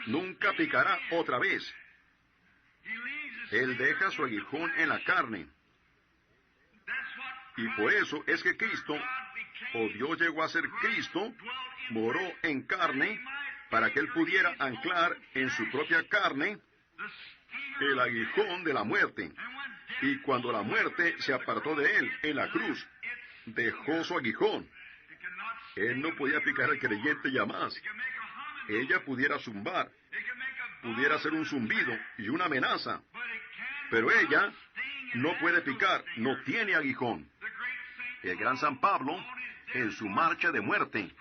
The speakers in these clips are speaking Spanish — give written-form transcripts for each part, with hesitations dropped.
nunca picará otra vez. Él deja su aguijón en la carne. Y por eso es que Cristo, o Dios llegó a ser Cristo, moró en carne, para que Él pudiera anclar en su propia carne el aguijón de la muerte. Y cuando la muerte se apartó de Él en la cruz, dejó su aguijón. Él no podía picar al creyente ya más. Ella pudiera zumbar, pudiera hacer un zumbido y una amenaza, pero ella no puede picar, no tiene aguijón. El gran San Pablo, en su marcha de muerte,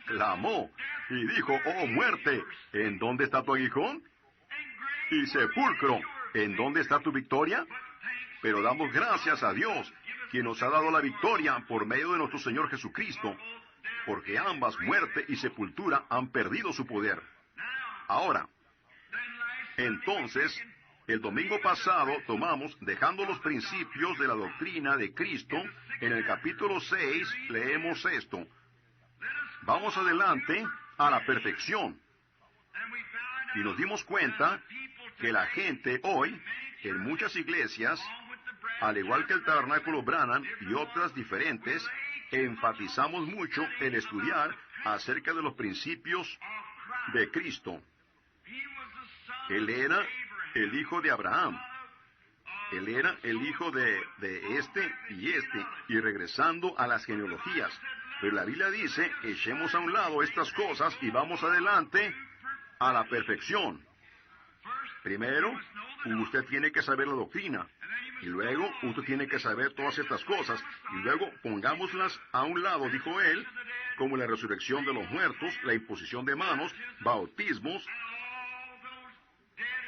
clamó y dijo: «Oh muerte, ¿en dónde está tu aguijón? Y sepulcro, ¿en dónde está tu victoria?» Pero damos gracias a Dios, quien nos ha dado la victoria por medio de nuestro Señor Jesucristo, porque ambas, muerte y sepultura, han perdido su poder. Ahora, entonces, el domingo pasado tomamos, dejando los principios de la doctrina de Cristo, en el capítulo 6 leemos esto: «Vamos adelante a la perfección». Y nos dimos cuenta que la gente hoy, en muchas iglesias, al igual que el Tabernáculo Branham y otras diferentes, enfatizamos mucho en estudiar acerca de los principios de Cristo. Él era el hijo de Abraham. Él era el hijo de este, y regresando a las genealogías. Pero la Biblia dice: echemos a un lado estas cosas y vamos adelante a la perfección. Primero, usted tiene que saber la doctrina, y luego usted tiene que saber todas estas cosas, y luego pongámoslas a un lado, dijo él, como la resurrección de los muertos, la imposición de manos, bautismos,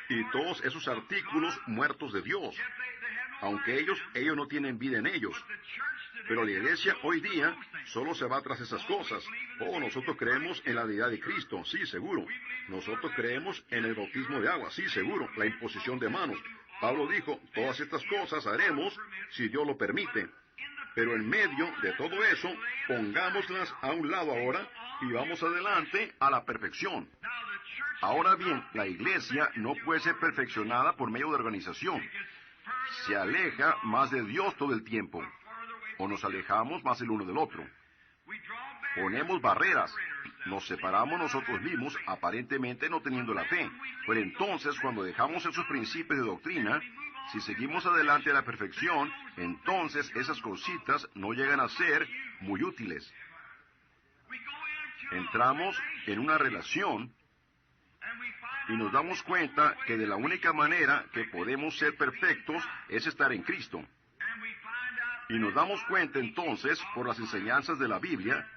y todos esos artículos muertos de Dios, aunque ellos no tienen vida en ellos. Pero la iglesia hoy día solo se va tras esas cosas. Oh, nosotros creemos en la deidad de Cristo, sí, seguro. Nosotros creemos en el bautismo de agua, sí, seguro. La imposición de manos. Pablo dijo: todas estas cosas haremos si Dios lo permite. Pero en medio de todo eso, pongámoslas a un lado ahora y vamos adelante a la perfección. Ahora bien, la iglesia no puede ser perfeccionada por medio de organización. Se aleja más de Dios todo el tiempo, o nos alejamos más el uno del otro. Ponemos barreras, nos separamos nosotros mismos, aparentemente no teniendo la fe. Pero entonces, cuando dejamos esos principios de doctrina, si seguimos adelante a la perfección, entonces esas cositas no llegan a ser muy útiles. Entramos en una relación y nos damos cuenta que de la única manera que podemos ser perfectos es estar en Cristo. Y nos damos cuenta entonces, por las enseñanzas de la Biblia,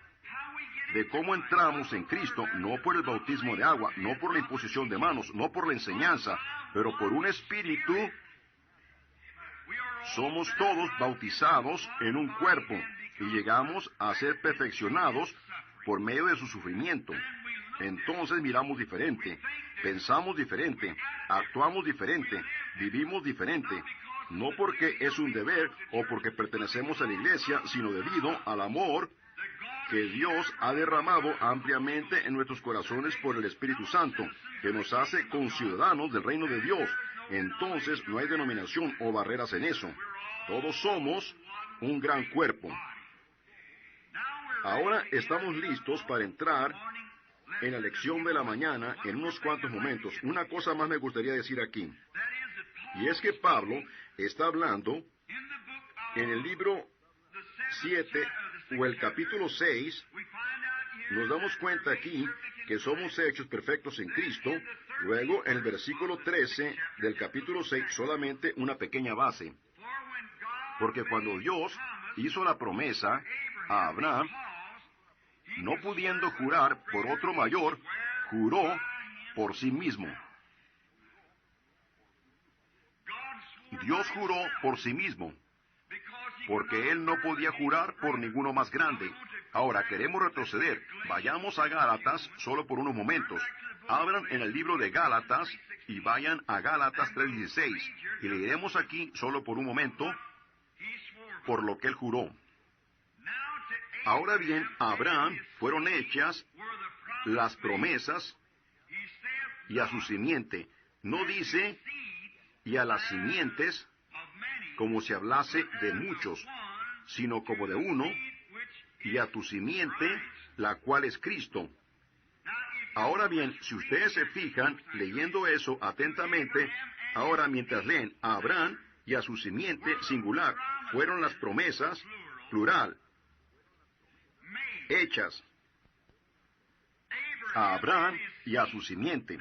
de cómo entramos en Cristo, no por el bautismo de agua, no por la imposición de manos, no por la enseñanza, pero por un espíritu. Somos todos bautizados en un cuerpo y llegamos a ser perfeccionados por medio de su sufrimiento. Entonces miramos diferente, pensamos diferente, actuamos diferente, vivimos diferente, no porque es un deber o porque pertenecemos a la iglesia, sino debido al amor que Dios ha derramado ampliamente en nuestros corazones por el Espíritu Santo, que nos hace conciudadanos del reino de Dios. Entonces no hay denominación o barreras en eso. Todos somos un gran cuerpo. Ahora estamos listos para entrar en la lección de la mañana en unos cuantos momentos. Una cosa más me gustaría decir aquí, y es que Pablo está hablando en el libro 7 o el capítulo 6, nos damos cuenta aquí que somos hechos perfectos en Cristo. Luego, en el versículo 13 del capítulo 6, solamente una pequeña base. Porque cuando Dios hizo la promesa a Abraham, no pudiendo jurar por otro mayor, juró por sí mismo. Dios juró por sí mismo, porque Él no podía jurar por ninguno más grande. Ahora queremos retroceder. Vayamos a Gálatas solo por unos momentos. Abran en el libro de Gálatas y vayan a Gálatas 3:16. Y leeremos aquí solo por un momento por lo que Él juró. Ahora bien, a Abraham fueron hechas las promesas y a su simiente. No dice y a las simientes como si hablase de muchos, sino como de uno, y a tu simiente, la cual es Cristo. Ahora bien, si ustedes se fijan, leyendo eso atentamente, ahora mientras leen a Abraham y a su simiente singular, fueron las promesas, plural, hechas a Abraham y a su simiente.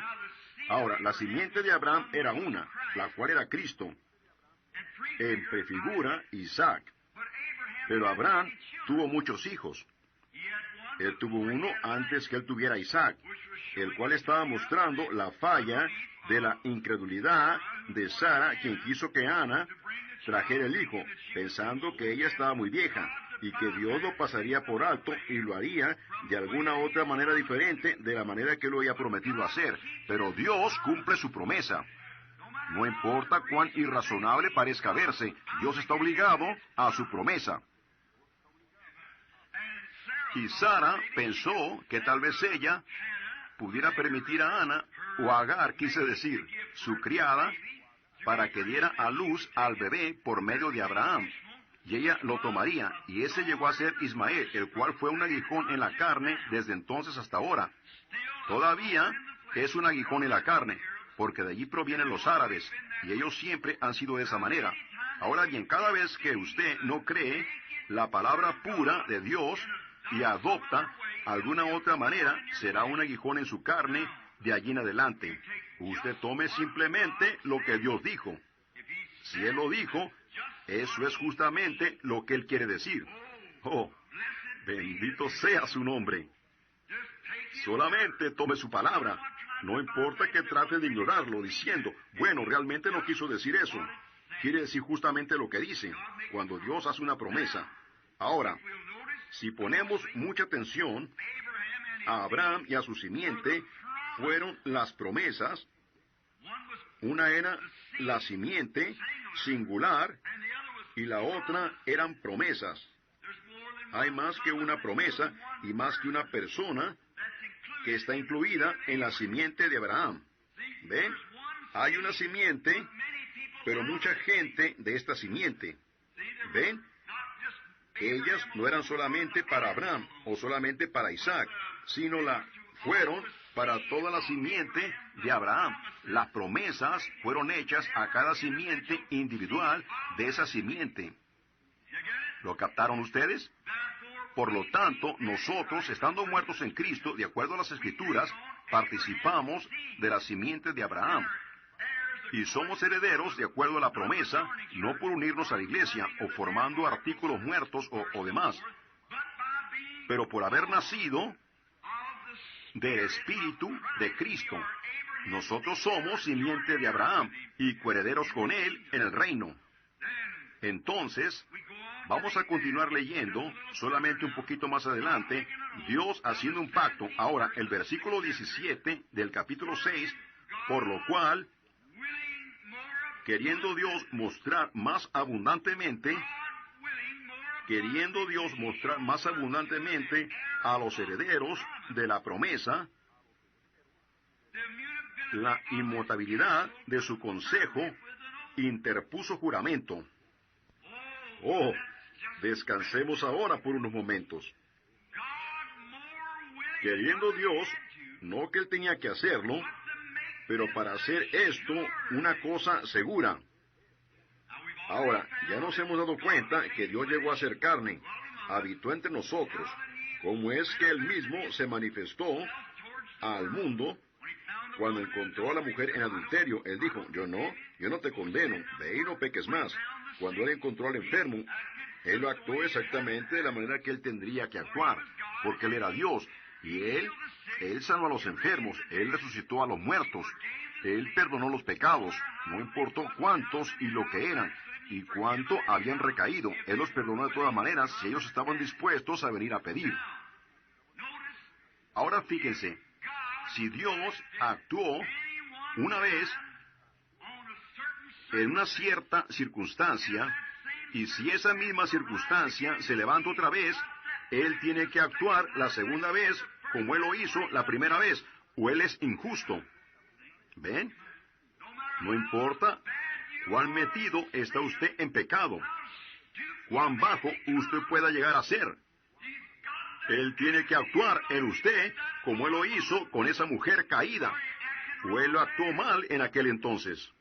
Ahora, la simiente de Abraham era una, la cual era Cristo. En prefigura Isaac. Pero Abraham tuvo muchos hijos. Él tuvo uno antes que él tuviera a Isaac, el cual estaba mostrando la falla de la incredulidad de Sara, quien quiso que Ana trajera el hijo, pensando que ella estaba muy vieja, y que Dios lo pasaría por alto y lo haría de alguna otra manera diferente de la manera que lo había prometido hacer. Pero Dios cumple su promesa. No importa cuán irrazonable parezca verse, Dios está obligado a su promesa. Y Sara pensó que tal vez ella pudiera permitir a Ana, o a Agar, quise decir, su criada, para que diera a luz al bebé por medio de Abraham. Y ella lo tomaría, y ese llegó a ser Ismael, el cual fue un aguijón en la carne desde entonces hasta ahora. Todavía es un aguijón en la carne, porque de allí provienen los árabes, y ellos siempre han sido de esa manera. Ahora bien, cada vez que usted no cree la palabra pura de Dios y adopta alguna otra manera, será un aguijón en su carne de allí en adelante. Usted tome simplemente lo que Dios dijo. Si Él lo dijo, eso es justamente lo que Él quiere decir. Oh, bendito sea su nombre. Solamente tome su palabra. No importa que trate de ignorarlo, diciendo, bueno, realmente no quiso decir eso. Quiere decir justamente lo que dice, cuando Dios hace una promesa. Ahora, si ponemos mucha atención, a Abraham y a su simiente fueron las promesas. Una era la simiente singular y la otra eran promesas. Hay más que una promesa y más que una persona que está incluida en la simiente de Abraham. ¿Ven? Hay una simiente, pero mucha gente de esta simiente. ¿Ven? Ellas no eran solamente para Abraham o solamente para Isaac, sino fueron para toda la simiente de Abraham. Las promesas fueron hechas a cada simiente individual de esa simiente. ¿Lo captaron ustedes? Por lo tanto, nosotros, estando muertos en Cristo, de acuerdo a las Escrituras, participamos de la simiente de Abraham. Y somos herederos de acuerdo a la promesa, no por unirnos a la iglesia o formando artículos muertos o demás, pero por haber nacido del Espíritu de Cristo. Nosotros somos simiente de Abraham y coherederos con él en el reino. Entonces, vamos a continuar leyendo, solamente un poquito más adelante, Dios haciendo un pacto. Ahora, el versículo 17 del capítulo 6, por lo cual, queriendo Dios mostrar más abundantemente a los herederos de la promesa, la inmutabilidad de su consejo, interpuso juramento. Oh, descansemos ahora por unos momentos. Queriendo Dios, no que Él tenía que hacerlo, pero para hacer esto una cosa segura. Ahora, ya nos hemos dado cuenta que Dios llegó a ser carne, habitó entre nosotros. ¿Cómo es que Él mismo se manifestó al mundo cuando encontró a la mujer en adulterio? Él dijo, yo no te condeno, ve y no peques más. Cuando Él encontró al enfermo, Él lo actuó exactamente de la manera que Él tendría que actuar, porque Él era Dios, y Él sanó a los enfermos, Él resucitó a los muertos, Él perdonó los pecados, no importó cuántos y lo que eran, y cuánto habían recaído, Él los perdonó de todas maneras si ellos estaban dispuestos a venir a pedir. Ahora fíjense, si Dios actuó una vez en una cierta circunstancia, y si esa misma circunstancia se levanta otra vez, Él tiene que actuar la segunda vez como Él lo hizo la primera vez, o Él es injusto. ¿Ven? No importa cuán metido está usted en pecado, cuán bajo usted pueda llegar a ser. Él tiene que actuar en usted como Él lo hizo con esa mujer caída. O Él lo actuó mal en aquel entonces.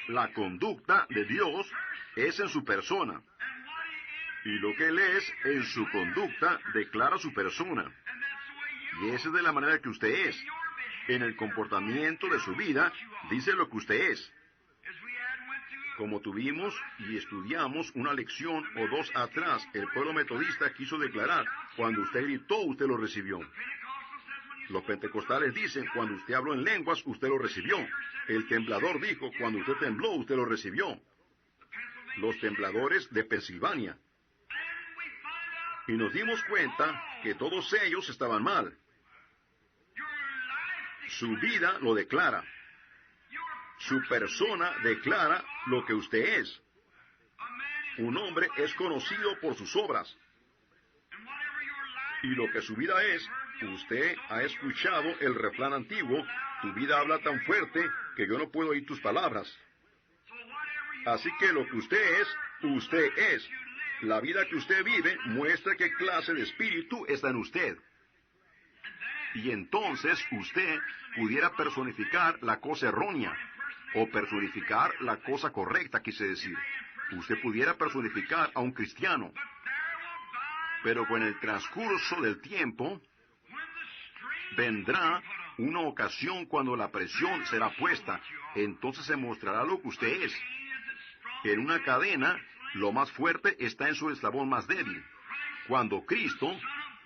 La conducta de Dios es en su persona. Y lo que Él es en su conducta declara su persona. Y esa es de la manera que usted es. En el comportamiento de su vida, dice lo que usted es. Como tuvimos y estudiamos una lección o dos atrás, el pueblo metodista quiso declarar, cuando usted gritó, usted lo recibió. Los pentecostales dicen, cuando usted habló en lenguas, usted lo recibió. El temblador dijo, cuando usted tembló, usted lo recibió. Los tembladores de Pensilvania. Y nos dimos cuenta que todos ellos estaban mal. Su vida lo declara. Su persona declara lo que usted es. Un hombre es conocido por sus obras. Y lo que su vida es, usted ha escuchado el refrán antiguo, tu vida habla tan fuerte que yo no puedo oír tus palabras. Así que lo que usted es. La vida que usted vive muestra qué clase de espíritu está en usted. Y entonces usted pudiera personificar la cosa errónea, o personificar la cosa correcta, quise decir. Usted pudiera personificar a un cristiano. Pero con el transcurso del tiempo, vendrá una ocasión cuando la presión será puesta. Entonces se mostrará lo que usted es. En una cadena, lo más fuerte está en su eslabón más débil. Cuando Cristo,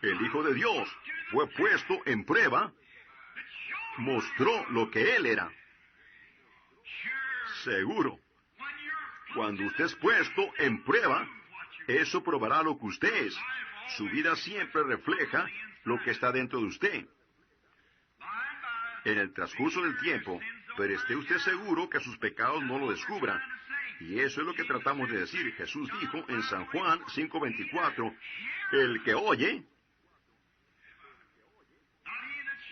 el Hijo de Dios, fue puesto en prueba, mostró lo que Él era. Seguro. Cuando usted es puesto en prueba, eso probará lo que usted es. Su vida siempre refleja lo que está dentro de usted. En el transcurso del tiempo, pero esté usted seguro que sus pecados no lo descubran. Y eso es lo que tratamos de decir. Jesús dijo en San Juan 5:24, el que oye,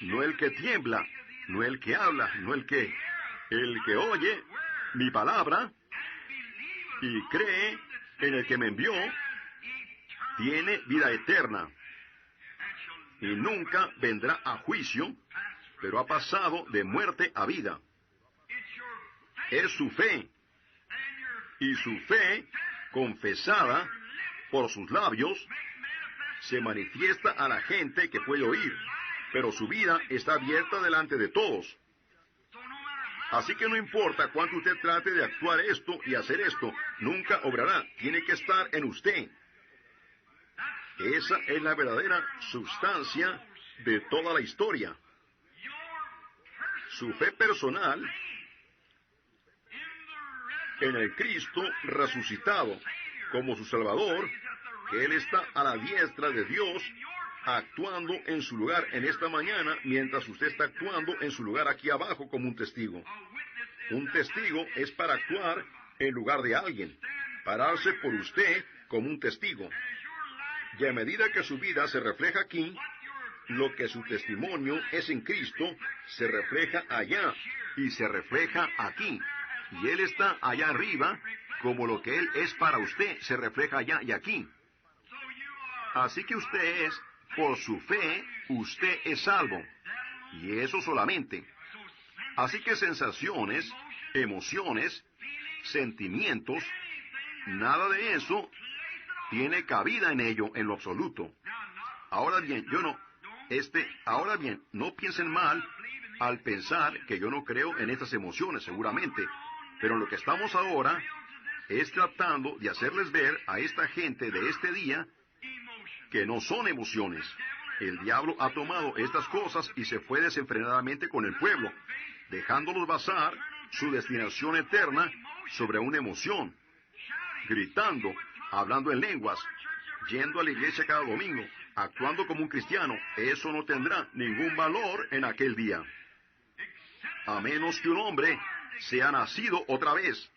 no el que tiembla, no el que habla, no el que oye mi palabra y cree en el que me envió, tiene vida eterna y nunca vendrá a juicio, pero ha pasado de muerte a vida. Es su fe, y su fe, confesada por sus labios, se manifiesta a la gente que puede oír, pero su vida está abierta delante de todos. Así que no importa cuánto usted trate de actuar esto y hacer esto, nunca obrará. Tiene que estar en usted. Esa es la verdadera sustancia de toda la historia. Su fe personal en el Cristo resucitado como su Salvador, que Él está a la diestra de Dios, actuando en su lugar en esta mañana, mientras usted está actuando en su lugar aquí abajo como un testigo. Un testigo es para actuar en lugar de alguien, pararse por usted como un testigo. Y a medida que su vida se refleja aquí, lo que su testimonio es en Cristo se refleja allá y se refleja aquí. Y Él está allá arriba, como lo que Él es para usted se refleja allá y aquí. Así que usted es, por su fe, usted es salvo. Y eso solamente. Así que sensaciones, emociones, sentimientos, nada de eso tiene cabida en ello en lo absoluto. Ahora bien, no piensen mal al pensar que yo no creo en estas emociones, seguramente. Pero lo que estamos ahora es tratando de hacerles ver a esta gente de este día que no son emociones. El diablo ha tomado estas cosas y se fue desenfrenadamente con el pueblo, dejándolos basar su destinación eterna sobre una emoción, gritando, hablando en lenguas, yendo a la iglesia cada domingo, actuando como un cristiano. Eso no tendrá ningún valor en aquel día, a menos que un hombre sea nacido otra vez.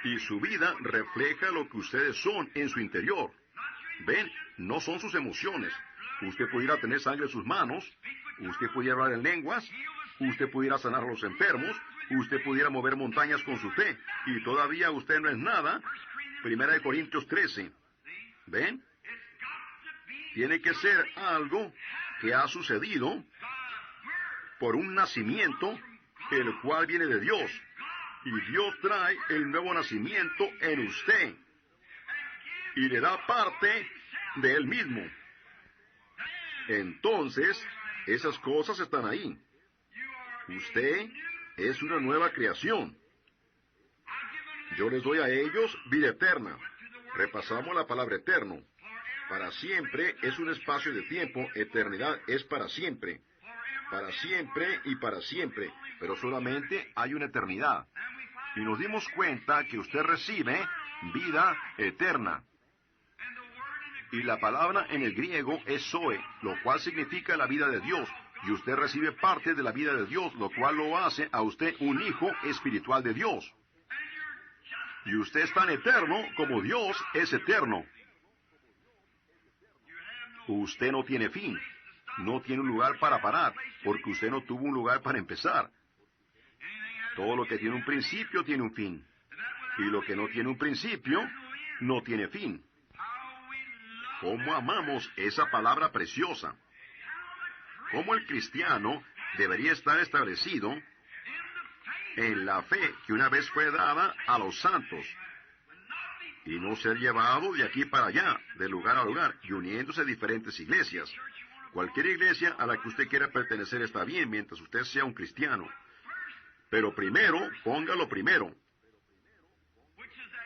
Y su vida refleja lo que ustedes son en su interior. Ven, no son sus emociones. Usted pudiera tener sangre en sus manos, usted pudiera hablar en lenguas, usted pudiera sanar a los enfermos, usted pudiera mover montañas con su fe, y todavía usted no es nada. 1 Corintios 13. ¿Ven? Tiene que ser algo que ha sucedido por un nacimiento, el cual viene de Dios. Y Dios trae el nuevo nacimiento en usted. Y le da parte de Él mismo. Entonces, esas cosas están ahí. Usted es una nueva creación. Yo les doy a ellos vida eterna. Repasamos la palabra eterno. Para siempre es un espacio de tiempo, eternidad es para siempre. Para siempre y para siempre. Pero solamente hay una eternidad. Y nos dimos cuenta que usted recibe vida eterna. Y la palabra en el griego es Zoe, lo cual significa la vida de Dios. Y usted recibe parte de la vida de Dios, lo cual lo hace a usted un hijo espiritual de Dios. Y usted es tan eterno como Dios es eterno. Usted no tiene fin. No tiene un lugar para parar, porque usted no tuvo un lugar para empezar. Todo lo que tiene un principio tiene un fin. Y lo que no tiene un principio, no tiene fin. ¿Cómo amamos esa palabra preciosa? ¿Cómo el cristiano debería estar establecido en la fe que una vez fue dada a los santos? Y no ser llevado de aquí para allá, de lugar a lugar, y uniéndose a diferentes iglesias. Cualquier iglesia a la que usted quiera pertenecer está bien mientras usted sea un cristiano. Pero primero, póngalo primero.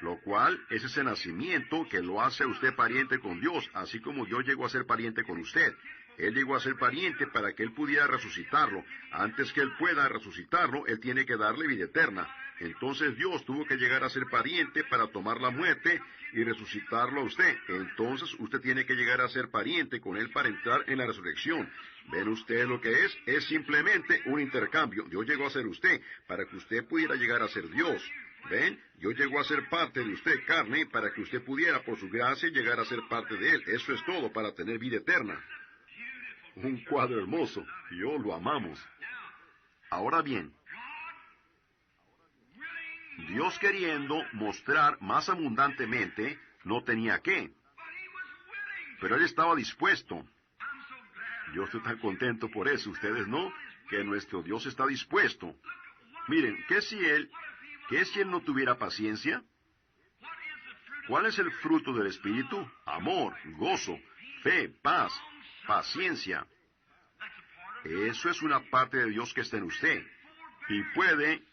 Lo cual es ese nacimiento que lo hace a usted pariente con Dios, así como Dios llegó a ser pariente con usted. Él llegó a ser pariente para que Él pudiera resucitarlo. Antes que Él pueda resucitarlo, Él tiene que darle vida eterna. Entonces Dios tuvo que llegar a ser pariente para tomar la muerte y resucitarlo a usted. Entonces usted tiene que llegar a ser pariente con Él para entrar en la resurrección. ¿Ven ustedes lo que es? Es simplemente un intercambio. Dios llegó a ser usted para que usted pudiera llegar a ser Dios. ¿Ven? Dios llegó a ser parte de usted, carne, para que usted pudiera, por su gracia, llegar a ser parte de Él. Eso es todo para tener vida eterna. Un cuadro hermoso. Dios lo amamos. Ahora bien, Dios queriendo mostrar más abundantemente, no tenía qué. Pero Él estaba dispuesto. Yo estoy tan contento por eso, ustedes no, que nuestro Dios está dispuesto. Miren, ¿qué si Él no tuviera paciencia? ¿Cuál es el fruto del Espíritu? Amor, gozo, fe, paz, paciencia. Eso es una parte de Dios que está en usted. Y puede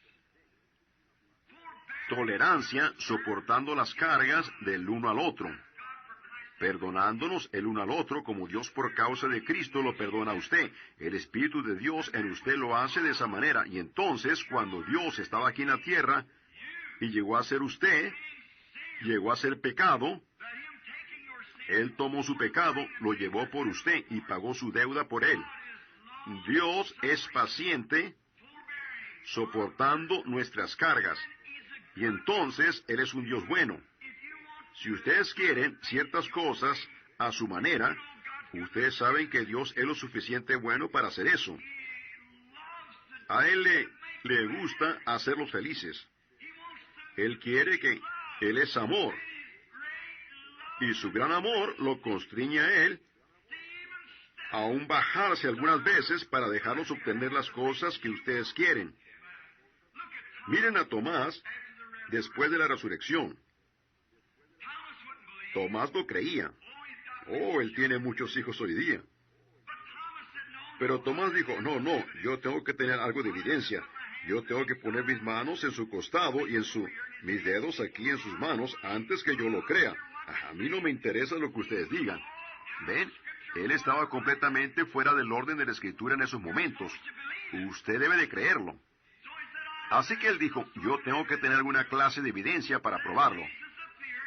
tolerancia, soportando las cargas del uno al otro, perdonándonos el uno al otro como Dios por causa de Cristo lo perdona a usted. El Espíritu de Dios en usted lo hace de esa manera. Y entonces, cuando Dios estaba aquí en la tierra y llegó a ser usted, llegó a ser pecado, Él tomó su pecado, lo llevó por usted y pagó su deuda por Él. Dios es paciente, soportando nuestras cargas. Y entonces Él es un Dios bueno. Si ustedes quieren ciertas cosas a su manera, ustedes saben que Dios es lo suficiente bueno para hacer eso. A Él le gusta hacerlos felices. Él quiere que Él es amor. Y su gran amor lo constriñe a Él a aún bajarse algunas veces para dejarlos obtener las cosas que ustedes quieren. Miren a Tomás después de la resurrección. Tomás no creía. Oh, él tiene muchos hijos hoy día. Pero Tomás dijo, no, yo tengo que tener algo de evidencia. Yo tengo que poner mis manos en su costado y mis dedos aquí en sus manos antes que yo lo crea. A mí no me interesa lo que ustedes digan. ¿Ven? Él estaba completamente fuera del orden de la Escritura en esos momentos. Usted debe de creerlo. Así que él dijo, yo tengo que tener alguna clase de evidencia para probarlo.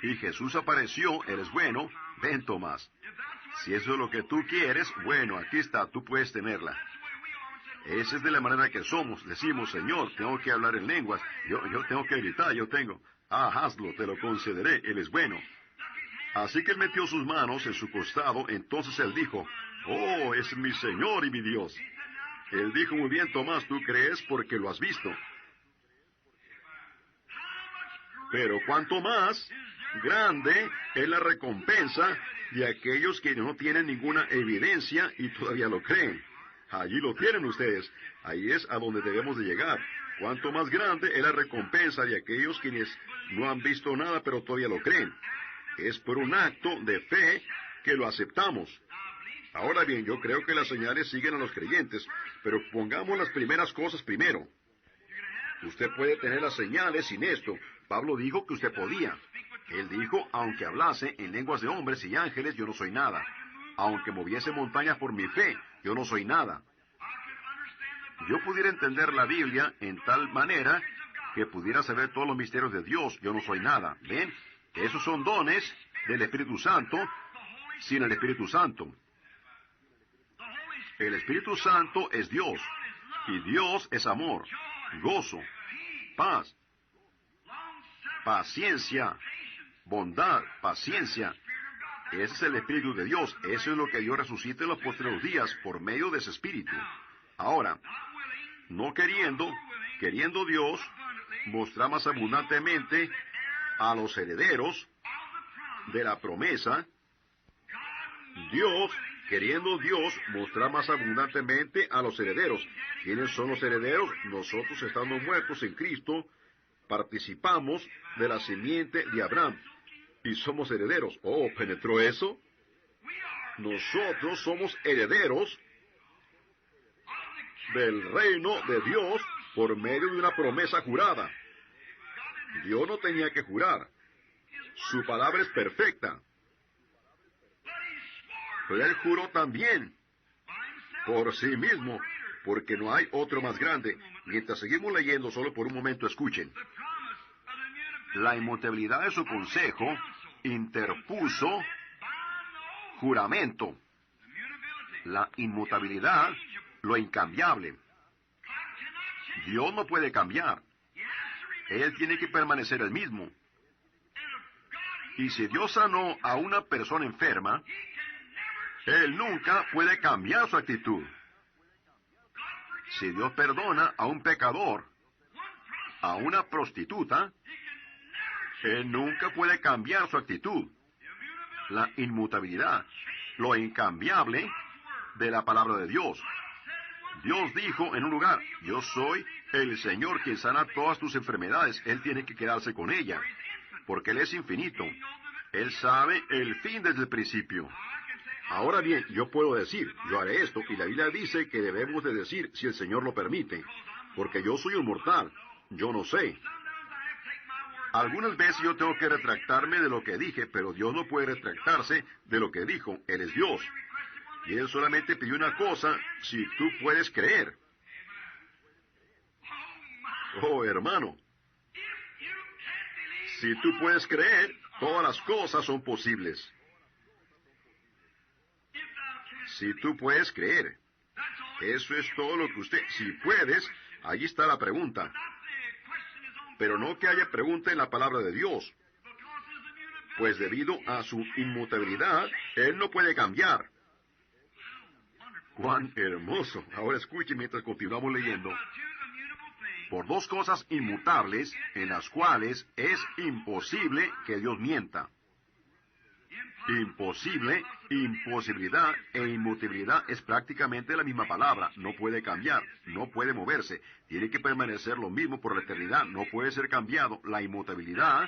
Y Jesús apareció, Él es bueno. Ven, Tomás. Si eso es lo que tú quieres, bueno, aquí está, tú puedes tenerla. Esa es de la manera que somos. Decimos, Señor, tengo que hablar en lenguas. Yo tengo que gritar, yo tengo. Hazlo, te lo concederé, Él es bueno. Así que Él metió sus manos en su costado, entonces Él dijo, oh, es mi Señor y mi Dios. Él dijo, muy bien, Tomás, tú crees porque lo has visto. Pero cuanto más grande es la recompensa de aquellos que no tienen ninguna evidencia y todavía lo creen. Allí lo tienen ustedes. Ahí es a donde debemos de llegar. Cuanto más grande es la recompensa de aquellos quienes no han visto nada pero todavía lo creen. Es por un acto de fe que lo aceptamos. Ahora bien, yo creo que las señales siguen a los creyentes, pero pongamos las primeras cosas primero. Usted puede tener las señales sin esto. Pablo dijo que usted podía. Él dijo, aunque hablase en lenguas de hombres y ángeles, yo no soy nada. Aunque moviese montañas por mi fe, yo no soy nada. Yo pudiera entender la Biblia en tal manera que pudiera saber todos los misterios de Dios, yo no soy nada. ¿Ven? Esos son dones del Espíritu Santo sin el Espíritu Santo. El Espíritu Santo es Dios, y Dios es amor, gozo, paz, paciencia, bondad, paciencia. Ese es el Espíritu de Dios. Eso es lo que Dios resucita en los postreros días por medio de ese Espíritu. Ahora, no queriendo Dios mostrar más abundantemente a los herederos de la promesa, queriendo Dios mostrar más abundantemente a los herederos. ¿Quiénes son los herederos? Nosotros, estando muertos en Cristo, participamos de la simiente de Abraham y somos herederos. Oh, ¿penetró eso? Nosotros somos herederos del reino de Dios por medio de una promesa jurada. Dios no tenía que jurar. Su palabra es perfecta. Pero Él juró también por sí mismo, porque no hay otro más grande. Mientras seguimos leyendo, solo por un momento escuchen. La inmutabilidad de su consejo interpuso juramento. La inmutabilidad, lo incambiable. Dios no puede cambiar. Él tiene que permanecer el mismo. Y si Dios sanó a una persona enferma, Él nunca puede cambiar su actitud. Si Dios perdona a un pecador, a una prostituta, Él nunca puede cambiar su actitud. La inmutabilidad, lo incambiable de la palabra de Dios. Dios dijo en un lugar, yo soy el Señor quien sana todas tus enfermedades. Él tiene que quedarse con ella, porque Él es infinito. Él sabe el fin desde el principio. Ahora bien, yo puedo decir, yo haré esto, y la Biblia dice que debemos de decir si el Señor lo permite, porque yo soy un mortal, yo no sé. Algunas veces yo tengo que retractarme de lo que dije, pero Dios no puede retractarse de lo que dijo. Él es Dios. Y Él solamente pidió una cosa, si tú puedes creer. Oh, hermano, si tú puedes creer, todas las cosas son posibles. Si tú puedes creer. Eso es todo lo que usted... Si puedes, allí está la pregunta. Pero no que haya pregunta en la palabra de Dios. Pues debido a su inmutabilidad, Él no puede cambiar. ¡Cuán hermoso! Ahora escuche mientras continuamos leyendo. Por dos cosas inmutables, en las cuales es imposible que Dios mienta. Imposible, imposibilidad e inmutabilidad es prácticamente la misma palabra. No puede cambiar, no puede moverse. Tiene que permanecer lo mismo por la eternidad. No puede ser cambiado. La inmutabilidad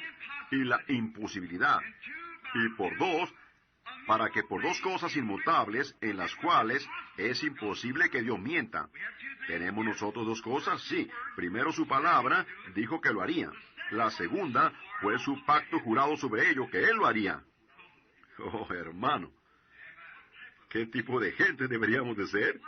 y la imposibilidad. Y por dos, para que por dos cosas inmutables en las cuales es imposible que Dios mienta. ¿Tenemos nosotros dos cosas? Sí. Primero, su palabra dijo que lo haría. La segunda fue su pacto jurado sobre ello, que Él lo haría. Oh, hermano, ¿qué tipo de gente deberíamos de ser?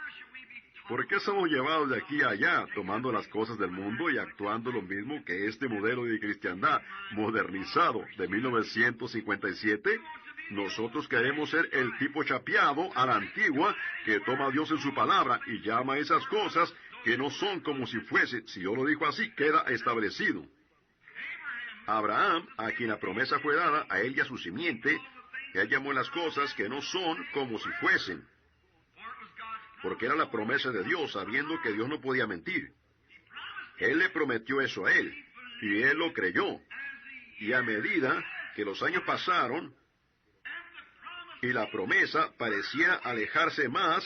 ¿Por qué somos llevados de aquí a allá, tomando las cosas del mundo y actuando lo mismo que este modelo de cristiandad modernizado de 1957? Nosotros queremos ser el tipo chapeado a la antigua que toma a Dios en su palabra y llama a esas cosas que no son como si fuese. Si Dios lo dijo así, queda establecido. Abraham, a quien la promesa fue dada, a él y a su simiente, Él llamó las cosas que no son como si fuesen. porque era la promesa de Dios, sabiendo que Dios no podía mentir. Él le prometió eso a él, y él lo creyó. Y a medida que los años pasaron, y la promesa parecía alejarse más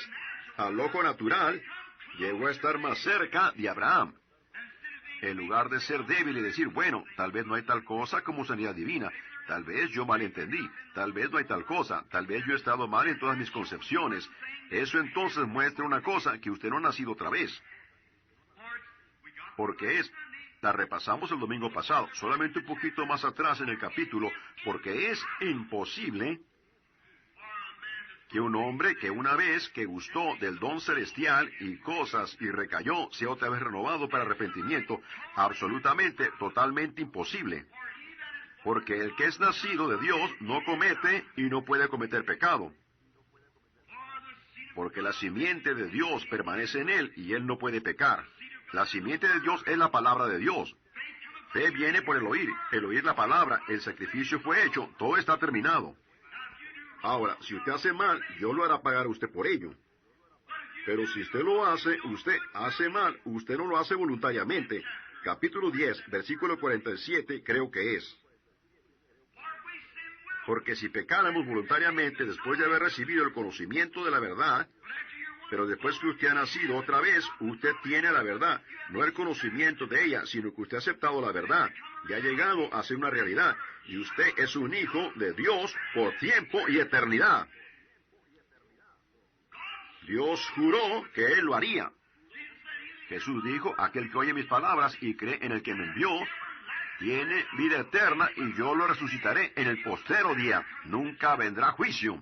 al ojo natural, llegó a estar más cerca de Abraham. En lugar de ser débil y decir, bueno, tal vez no hay tal cosa como sanidad divina, tal vez yo malentendí, tal vez no hay tal cosa, tal vez yo he estado mal en todas mis concepciones. Eso entonces muestra una cosa, que usted no ha nacido otra vez. Porque la repasamos el domingo pasado, solamente un poquito más atrás en el capítulo, porque es imposible que un hombre que una vez que gustó del don celestial y cosas y recayó, sea otra vez renovado para arrepentimiento, absolutamente, totalmente imposible. Porque el que es nacido de Dios no comete y no puede cometer pecado. Porque la simiente de Dios permanece en él y él no puede pecar. La simiente de Dios es la palabra de Dios. Fe viene por el oír la palabra, el sacrificio fue hecho, todo está terminado. Ahora, si usted hace mal, Dios lo hará pagar a usted por ello. Pero si usted lo hace, usted hace mal, usted no lo hace voluntariamente. Capítulo 10, versículo 47, creo que es. Porque si pecáramos voluntariamente después de haber recibido el conocimiento de la verdad, pero después que usted ha nacido otra vez, usted tiene la verdad, no el conocimiento de ella, sino que usted ha aceptado la verdad, y ha llegado a ser una realidad, y usted es un hijo de Dios por tiempo y eternidad. Dios juró que Él lo haría. Jesús dijo, aquel que oye mis palabras y cree en el que me envió, tiene vida eterna y yo lo resucitaré en el postrero día. Nunca vendrá juicio.